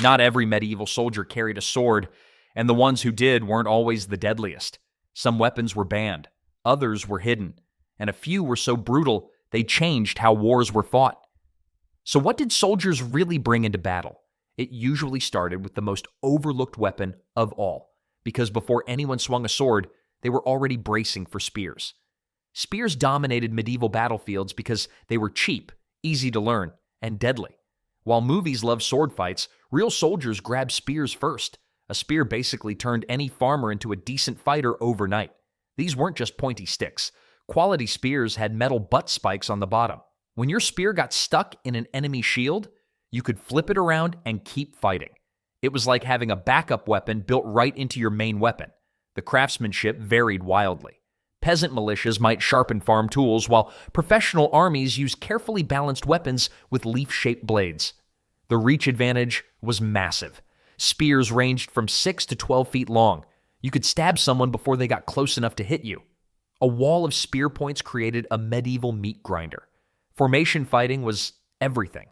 Not every medieval soldier carried a sword, and the ones who did weren't always the deadliest. Some weapons were banned, others were hidden, and a few were so brutal they changed how wars were fought. So what did soldiers really bring into battle? It usually started with the most overlooked weapon of all, because before anyone swung a sword, they were already bracing for spears. Spears dominated medieval battlefields because they were cheap, easy to learn, and deadly. While movies love sword fights, real soldiers grabbed spears first. A spear basically turned any farmer into a decent fighter overnight. These weren't just pointy sticks. Quality spears had metal butt spikes on the bottom. When your spear got stuck in an enemy shield, you could flip it around and keep fighting. It was like having a backup weapon built right into your main weapon. The craftsmanship varied wildly. Peasant militias might sharpen farm tools, while professional armies used carefully balanced weapons with leaf-shaped blades. The reach advantage was massive. Spears ranged from 6 to 12 feet long. You could stab someone before they got close enough to hit you. A wall of spear points created a medieval meat grinder. Formation fighting was everything.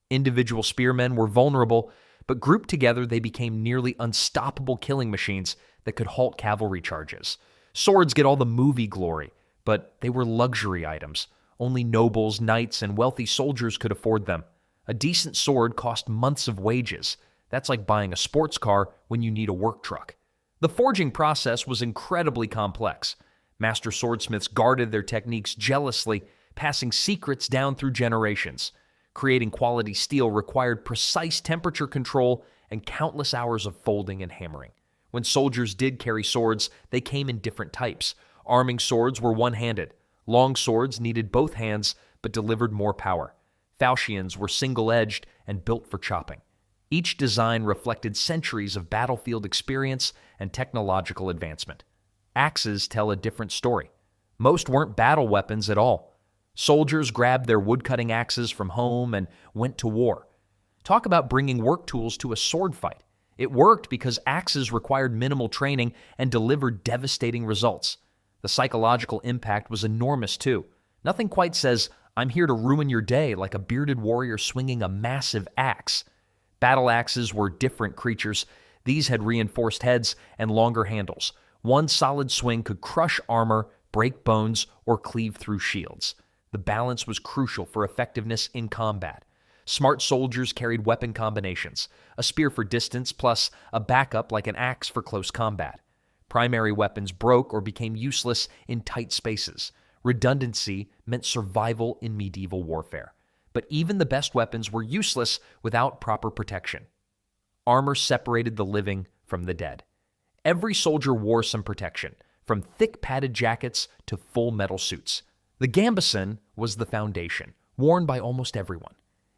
Individual spearmen were vulnerable, but grouped together they became nearly unstoppable killing machines that could halt cavalry charges. Swords get all the movie glory, but they were luxury items. Only nobles, knights, and wealthy soldiers could afford them. A decent sword cost months of wages. That's like buying a sports car when you need a work truck. The forging process was incredibly complex. Master swordsmiths guarded their techniques jealously, passing secrets down through generations. Creating quality steel required precise temperature control and countless hours of folding and hammering. When soldiers did carry swords, they came in different types. Arming swords were one-handed. Long swords needed both hands, but delivered more power. Falchions were single-edged and built for chopping. Each design reflected centuries of battlefield experience and technological advancement. Axes tell a different story. Most weren't battle weapons at all. Soldiers grabbed their wood-cutting axes from home and went to war. Talk about bringing work tools to a sword fight. It worked because axes required minimal training and delivered devastating results. The psychological impact was enormous too. Nothing quite says, "I'm here to ruin your day," like a bearded warrior swinging a massive axe. Battle axes were different creatures. These had reinforced heads and longer handles. One solid swing could crush armor, break bones, or cleave through shields. The balance was crucial for effectiveness in combat. Smart soldiers carried weapon combinations, a spear for distance plus a backup like an axe for close combat. Primary weapons broke or became useless in tight spaces. Redundancy meant survival in medieval warfare. But even the best weapons were useless without proper protection. Armor separated the living from the dead. Every soldier wore some protection, from thick padded jackets to full metal suits. The gambeson was the foundation, worn by almost everyone.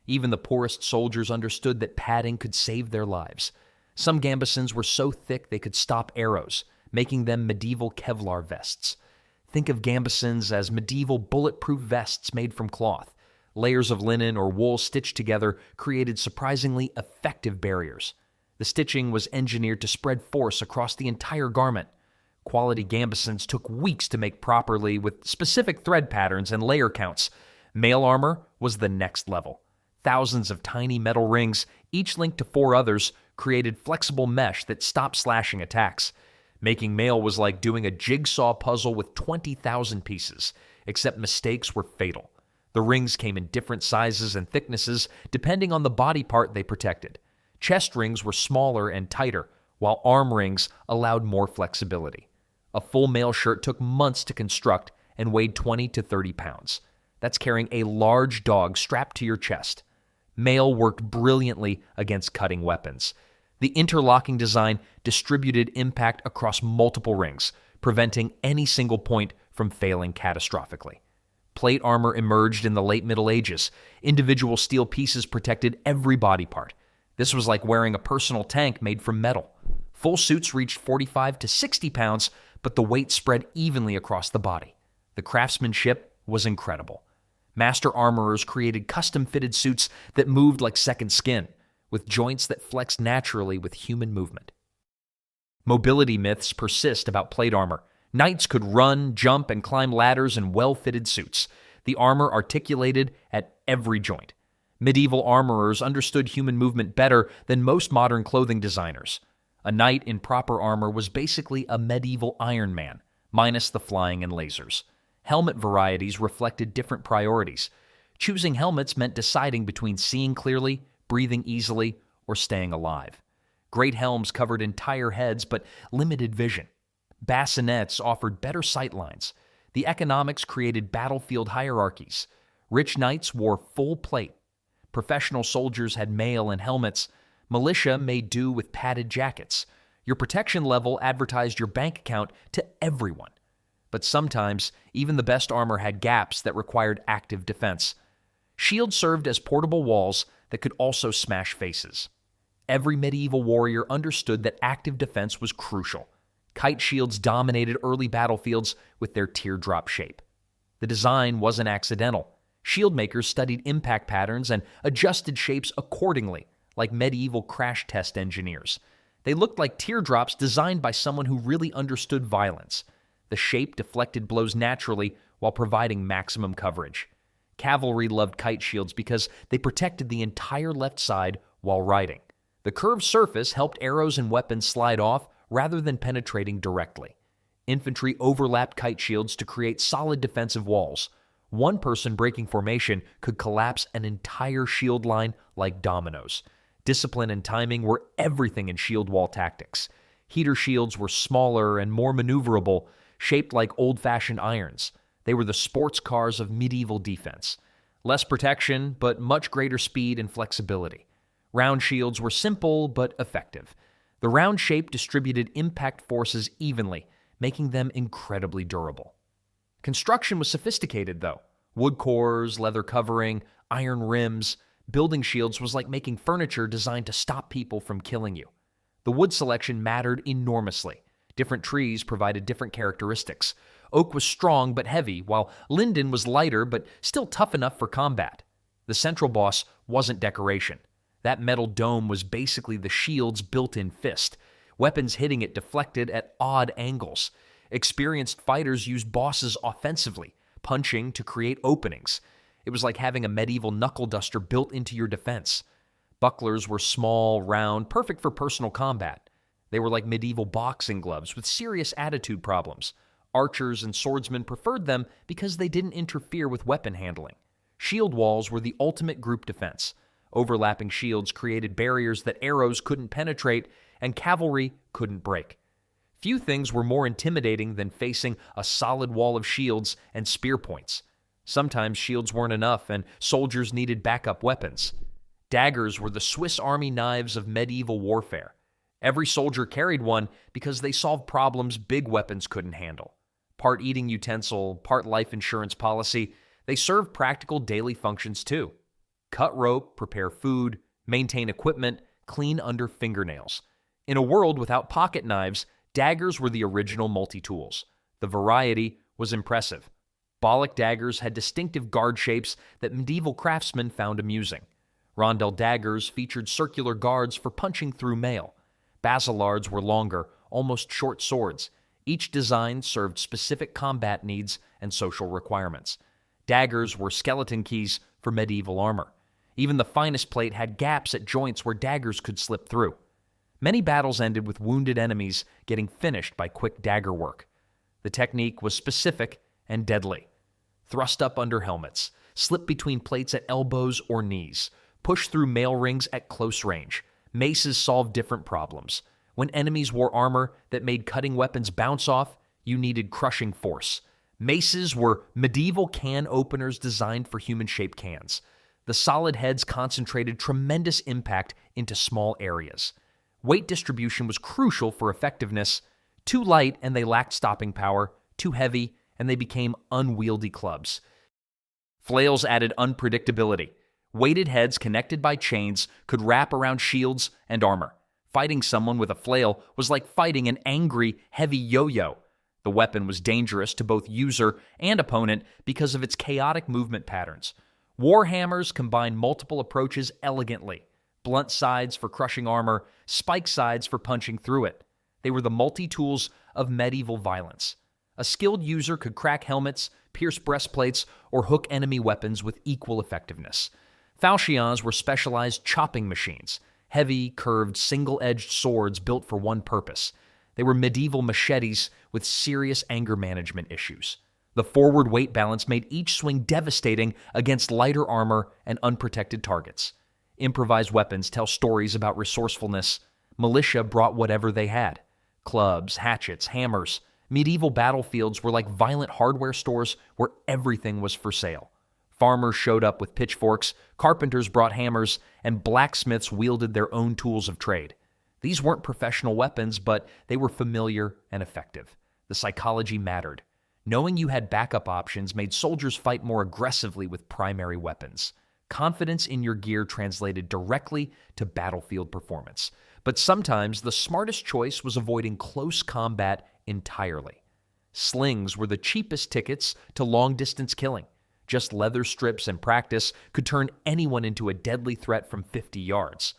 Even the poorest soldiers understood that padding could save their lives. Some gambesons were so thick they could stop arrows, making them medieval Kevlar vests. Think of gambesons as medieval bulletproof vests made from cloth. Layers of linen or wool stitched together created surprisingly effective barriers. The stitching was engineered to spread force across the entire garment. Quality gambesons took weeks to make properly with specific thread patterns and layer counts. Mail armor was the next level. Thousands of tiny metal rings, each linked to 4 others, created flexible mesh that stopped slashing attacks. Making mail was like doing a jigsaw puzzle with 20,000 pieces, except mistakes were fatal. The rings came in different sizes and thicknesses depending on the body part they protected. Chest rings were smaller and tighter, while arm rings allowed more flexibility. A full mail shirt took months to construct and weighed 20 to 30 pounds. That's carrying a large dog strapped to your chest. Mail worked brilliantly against cutting weapons. The interlocking design distributed impact across multiple rings, preventing any single point from failing catastrophically. Plate armor emerged in the late Middle Ages. Individual steel pieces protected every body part. This was like wearing a personal tank made from metal. Full suits reached 45 to 60 pounds, but the weight spread evenly across the body. The craftsmanship was incredible. Master armorers created custom-fitted suits that moved like second skin, with joints that flexed naturally with human movement. Mobility myths persist about plate armor. Knights could run, jump, and climb ladders in well-fitted suits. The armor articulated at every joint. Medieval armorers understood human movement better than most modern clothing designers. A knight in proper armor was basically a medieval Iron Man, minus the flying and lasers. Helmet varieties reflected different priorities. Choosing helmets meant deciding between seeing clearly, breathing easily, or staying alive. Great helms covered entire heads but limited vision. Bassinets offered better sight lines. The economics created battlefield hierarchies. Rich knights wore full plate. Professional soldiers had mail and helmets. Militia made do with padded jackets. Your protection level advertised your bank account to everyone. But sometimes, even the best armor had gaps that required active defense. Shields served as portable walls that could also smash faces. Every medieval warrior understood that active defense was crucial. Kite shields dominated early battlefields with their teardrop shape. The design wasn't accidental. Shield makers studied impact patterns and adjusted shapes accordingly, like medieval crash test engineers. They looked like teardrops designed by someone who really understood violence. The shape deflected blows naturally while providing maximum coverage. Cavalry loved kite shields because they protected the entire left side while riding. The curved surface helped arrows and weapons slide off rather than penetrating directly. Infantry overlapped kite shields to create solid defensive walls. One person breaking formation could collapse an entire shield line like dominoes. Discipline and timing were everything in shield wall tactics. Heater shields were smaller and more maneuverable, shaped like old-fashioned irons. They were the sports cars of medieval defense. Less protection, but much greater speed and flexibility. Round shields were simple but effective. The round shape distributed impact forces evenly, making them incredibly durable. Construction was sophisticated, though. Wood cores, leather covering, iron rims. Building shields was like making furniture designed to stop people from killing you. The wood selection mattered enormously. Different trees provided different characteristics. Oak was strong but heavy, while linden was lighter but still tough enough for combat. The central boss wasn't decoration. That metal dome was basically the shield's built-in fist. Weapons hitting it deflected at odd angles. Experienced fighters used bosses offensively, punching to create openings. It was like having a medieval knuckle duster built into your defense. Bucklers were small, round, perfect for personal combat. They were like medieval boxing gloves with serious attitude problems. Archers and swordsmen preferred them because they didn't interfere with weapon handling. Shield walls were the ultimate group defense. Overlapping shields created barriers that arrows couldn't penetrate and cavalry couldn't break. Few things were more intimidating than facing a solid wall of shields and spear points. Sometimes shields weren't enough and soldiers needed backup weapons. Daggers were the Swiss Army knives of medieval warfare. Every soldier carried one because they solved problems big weapons couldn't handle. Part eating utensil, part life insurance policy, they served practical daily functions too. Cut rope, prepare food, maintain equipment, clean under fingernails. In a world without pocket knives, daggers were the original multi-tools. The variety was impressive. Bollock daggers had distinctive guard shapes that medieval craftsmen found amusing. Rondel daggers featured circular guards for punching through mail. Basilards were longer, almost short swords. Each design served specific combat needs and social requirements. Daggers were skeleton keys for medieval armor. Even the finest plate had gaps at joints where daggers could slip through. Many battles ended with wounded enemies getting finished by quick dagger work. The technique was specific and deadly. Thrust up under helmets, slip between plates at elbows or knees, push through mail rings at close range. Maces solved different problems. When enemies wore armor that made cutting weapons bounce off, you needed crushing force. Maces were medieval can openers designed for human-shaped cans. The solid heads concentrated tremendous impact into small areas. Weight distribution was crucial for effectiveness. Too light and they lacked stopping power. Too heavy and they became unwieldy clubs. Flails added unpredictability. Weighted heads connected by chains could wrap around shields and armor. Fighting someone with a flail was like fighting an angry, heavy yo-yo. The weapon was dangerous to both user and opponent because of its chaotic movement patterns. Warhammers combined multiple approaches elegantly. Blunt sides for crushing armor, spike sides for punching through it. They were the multi-tools of medieval violence. A skilled user could crack helmets, pierce breastplates, or hook enemy weapons with equal effectiveness. Falchions were specialized chopping machines, heavy, curved, single-edged swords built for one purpose. They were medieval machetes with serious anger management issues. The forward weight balance made each swing devastating against lighter armor and unprotected targets. Improvised weapons tell stories about resourcefulness. Militia brought whatever they had: clubs, hatchets, hammers. Medieval battlefields were like violent hardware stores where everything was for sale. Farmers showed up with pitchforks, carpenters brought hammers, and blacksmiths wielded their own tools of trade. These weren't professional weapons, but they were familiar and effective. The psychology mattered. Knowing you had backup options made soldiers fight more aggressively with primary weapons. Confidence in your gear translated directly to battlefield performance. But sometimes the smartest choice was avoiding close combat entirely. Slings were the cheapest tickets to long-distance killing. Just leather strips and practice could turn anyone into a deadly threat from 50 yards.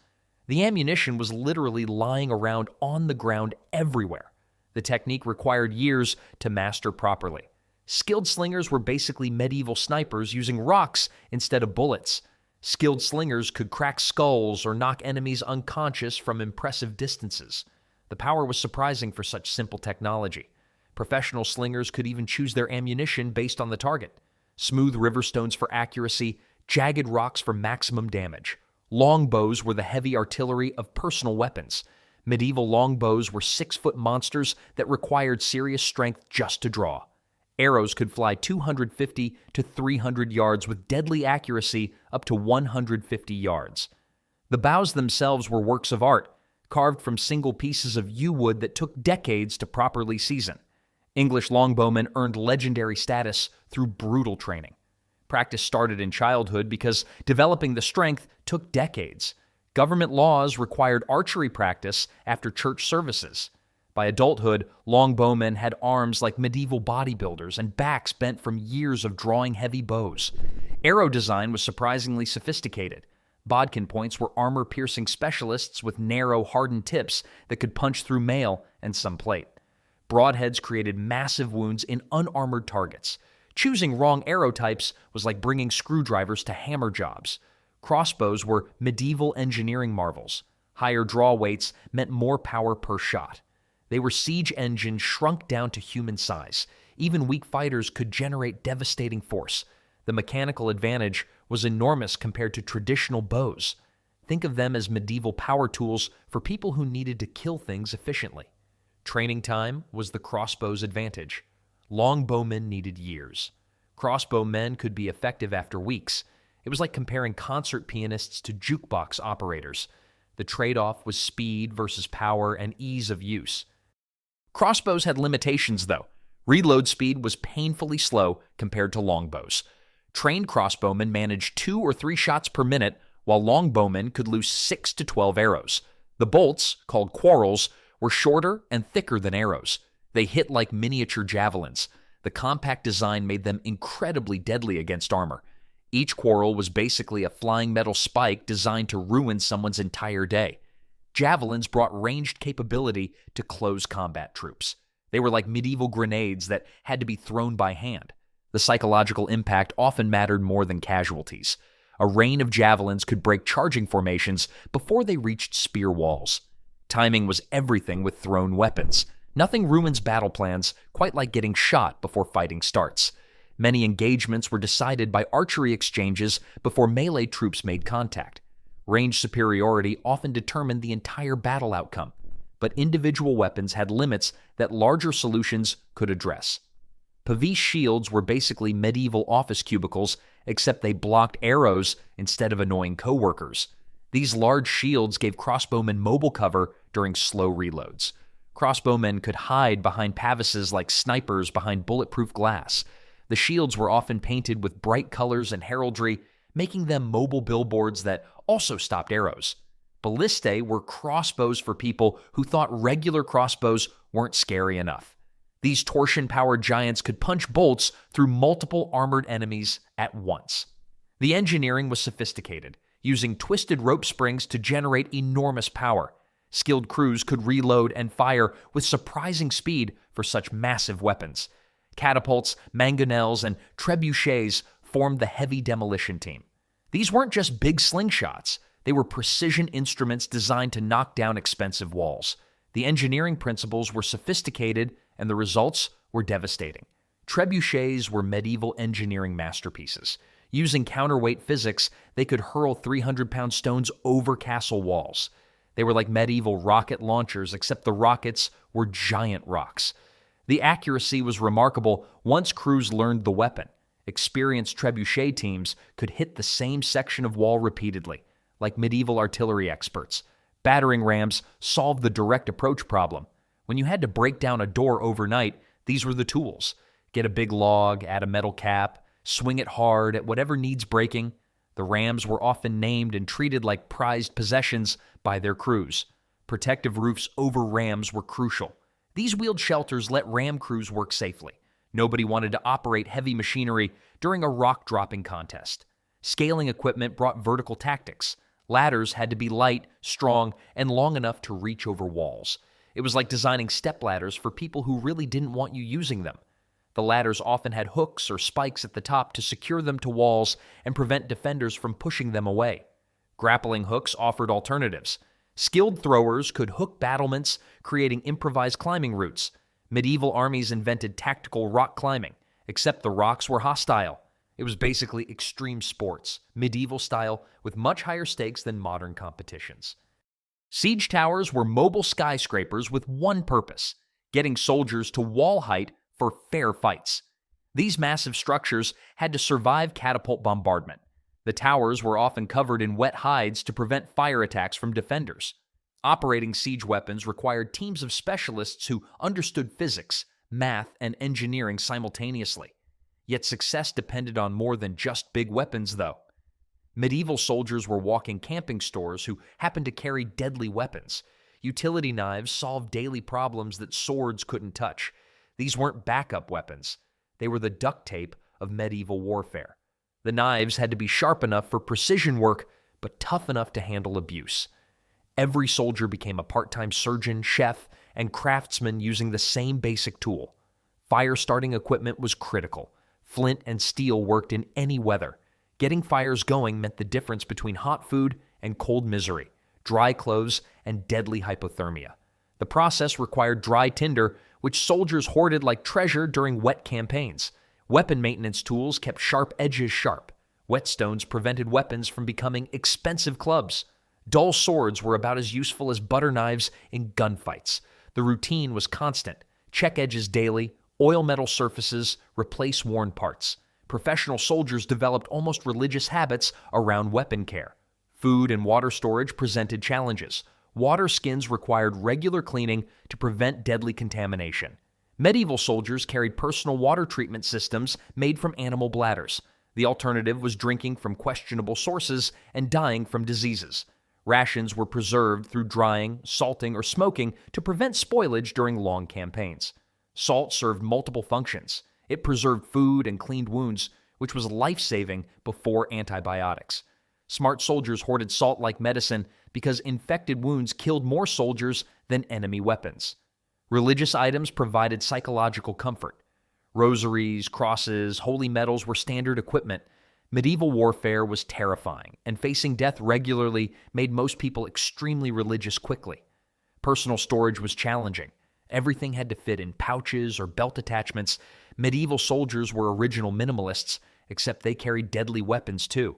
The ammunition was literally lying around on the ground everywhere. The technique required years to master properly. Skilled slingers were basically medieval snipers using rocks instead of bullets. Skilled slingers could crack skulls or knock enemies unconscious from impressive distances. The power was surprising for such simple technology. Professional slingers could even choose their ammunition based on the target. Smooth river stones for accuracy, jagged rocks for maximum damage. Longbows were the heavy artillery of personal weapons. Medieval longbows were 6-foot monsters that required serious strength just to draw. Arrows could fly 250 to 300 yards with deadly accuracy up to 150 yards. The bows themselves were works of art, carved from single pieces of yew wood that took decades to properly season. English longbowmen earned legendary status through brutal training. Practice started in childhood because developing the strength took decades. Government laws required archery practice after church services. By adulthood, longbowmen had arms like medieval bodybuilders and backs bent from years of drawing heavy bows. Arrow design was surprisingly sophisticated. Bodkin points were armor-piercing specialists with narrow, hardened tips that could punch through mail and some plate. Broadheads created massive wounds in unarmored targets. Choosing wrong arrow types was like bringing screwdrivers to hammer jobs. Crossbows were medieval engineering marvels. Higher draw weights meant more power per shot. They were siege engines shrunk down to human size. Even weak fighters could generate devastating force. The mechanical advantage was enormous compared to traditional bows. Think of them as medieval power tools for people who needed to kill things efficiently. Training time was the crossbow's advantage. Longbowmen needed years. Crossbowmen could be effective after weeks. It was like comparing concert pianists to jukebox operators. The trade-off was speed versus power and ease of use. Crossbows had limitations, though. Reload speed was painfully slow compared to longbows. Trained crossbowmen managed 2 or 3 shots per minute, while longbowmen could loose 6 to 12 arrows. The bolts, called quarrels, were shorter and thicker than arrows. They hit like miniature javelins. The compact design made them incredibly deadly against armor. Each quarrel was basically a flying metal spike designed to ruin someone's entire day. Javelins brought ranged capability to close combat troops. They were like medieval grenades that had to be thrown by hand. The psychological impact often mattered more than casualties. A rain of javelins could break charging formations before they reached spear walls. Timing was everything with thrown weapons. Nothing ruins battle plans quite like getting shot before fighting starts. Many engagements were decided by archery exchanges before melee troops made contact. Range superiority often determined the entire battle outcome, but individual weapons had limits that larger solutions could address. Pavis shields were basically medieval office cubicles, except they blocked arrows instead of annoying coworkers. These large shields gave crossbowmen mobile cover during slow reloads. Crossbowmen could hide behind pavises like snipers behind bulletproof glass. The shields were often painted with bright colors and heraldry, making them mobile billboards that also stopped arrows. Ballistae were crossbows for people who thought regular crossbows weren't scary enough. These torsion-powered giants could punch bolts through multiple armored enemies at once. The engineering was sophisticated, using twisted rope springs to generate enormous power. Skilled crews could reload and fire with surprising speed for such massive weapons. Catapults, mangonels, and trebuchets formed the heavy demolition team. These weren't just big slingshots. They were precision instruments designed to knock down expensive walls. The engineering principles were sophisticated, and the results were devastating. Trebuchets were medieval engineering masterpieces. Using counterweight physics, they could hurl 300-pound stones over castle walls. They were like medieval rocket launchers, except the rockets were giant rocks. The accuracy was remarkable once crews learned the weapon. Experienced trebuchet teams could hit the same section of wall repeatedly, like medieval artillery experts. Battering rams solved the direct approach problem. When you had to break down a door overnight, these were the tools. Get a big log, add a metal cap, swing it hard at whatever needs breaking. The rams were often named and treated like prized possessions by their crews. Protective roofs over rams were crucial. These wheeled shelters let ram crews work safely. Nobody wanted to operate heavy machinery during a rock-dropping contest. Scaling equipment brought vertical tactics. Ladders had to be light, strong, and long enough to reach over walls. It was like designing stepladders for people who really didn't want you using them. The ladders often had hooks or spikes at the top to secure them to walls and prevent defenders from pushing them away. Grappling hooks offered alternatives. Skilled throwers could hook battlements, creating improvised climbing routes. Medieval armies invented tactical rock climbing, except the rocks were hostile. It was basically extreme sports, medieval style, with much higher stakes than modern competitions. Siege towers were mobile skyscrapers with one purpose: getting soldiers to wall height for fair fights. These massive structures had to survive catapult bombardment. The towers were often covered in wet hides to prevent fire attacks from defenders. Operating siege weapons required teams of specialists who understood physics, math, and engineering simultaneously. Yet success depended on more than just big weapons, though. Medieval soldiers were walking camping stores who happened to carry deadly weapons. Utility knives solved daily problems that swords couldn't touch. These weren't backup weapons. They were the duct tape of medieval warfare. The knives had to be sharp enough for precision work, but tough enough to handle abuse. Every soldier became a part-time surgeon, chef, and craftsman using the same basic tool. Fire-starting equipment was critical. Flint and steel worked in any weather. Getting fires going meant the difference between hot food and cold misery, dry clothes and deadly hypothermia. The process required dry tinder, which soldiers hoarded like treasure during wet campaigns. Weapon maintenance tools kept sharp edges sharp. Whetstones prevented weapons from becoming expensive clubs. Dull swords were about as useful as butter knives in gunfights. The routine was constant. Check edges daily, oil metal surfaces, replace worn parts. Professional soldiers developed almost religious habits around weapon care. Food and water storage presented challenges. Water skins required regular cleaning to prevent deadly contamination. Medieval soldiers carried personal water treatment systems made from animal bladders. The alternative was drinking from questionable sources and dying from diseases. Rations were preserved through drying, salting, or smoking to prevent spoilage during long campaigns. Salt served multiple functions. It preserved food and cleaned wounds, which was life-saving before antibiotics. Smart soldiers hoarded salt like medicine because infected wounds killed more soldiers than enemy weapons. Religious items provided psychological comfort. Rosaries, crosses, holy medals were standard equipment. Medieval warfare was terrifying, and facing death regularly made most people extremely religious quickly. Personal storage was challenging. Everything had to fit in pouches or belt attachments. Medieval soldiers were original minimalists, except they carried deadly weapons too.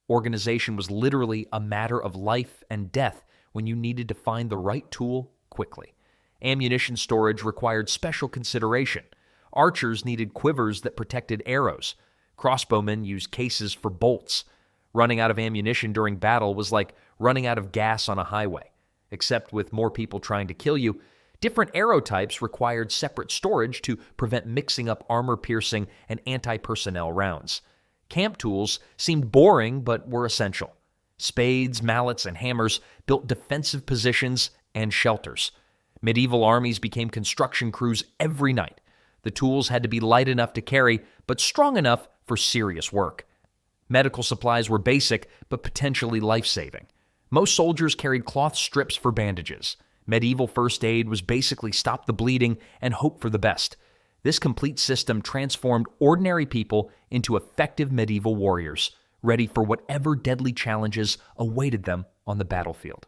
Organization was literally a matter of life and death when you needed to find the right tool quickly. Ammunition storage required special consideration. Archers needed quivers that protected arrows. Crossbowmen used cases for bolts. Running out of ammunition during battle was like running out of gas on a highway. Except with more people trying to kill you, different arrow types required separate storage to prevent mixing up armor-piercing and anti-personnel rounds. Camp tools seemed boring but were essential. Spades, mallets, and hammers built defensive positions and shelters. Medieval armies became construction crews every night. The tools had to be light enough to carry, but strong enough for serious work. Medical supplies were basic, but potentially life-saving. Most soldiers carried cloth strips for bandages. Medieval first aid was basically stop the bleeding and hope for the best. This complete system transformed ordinary people into effective medieval warriors. ready for whatever deadly challenges awaited them on the battlefield.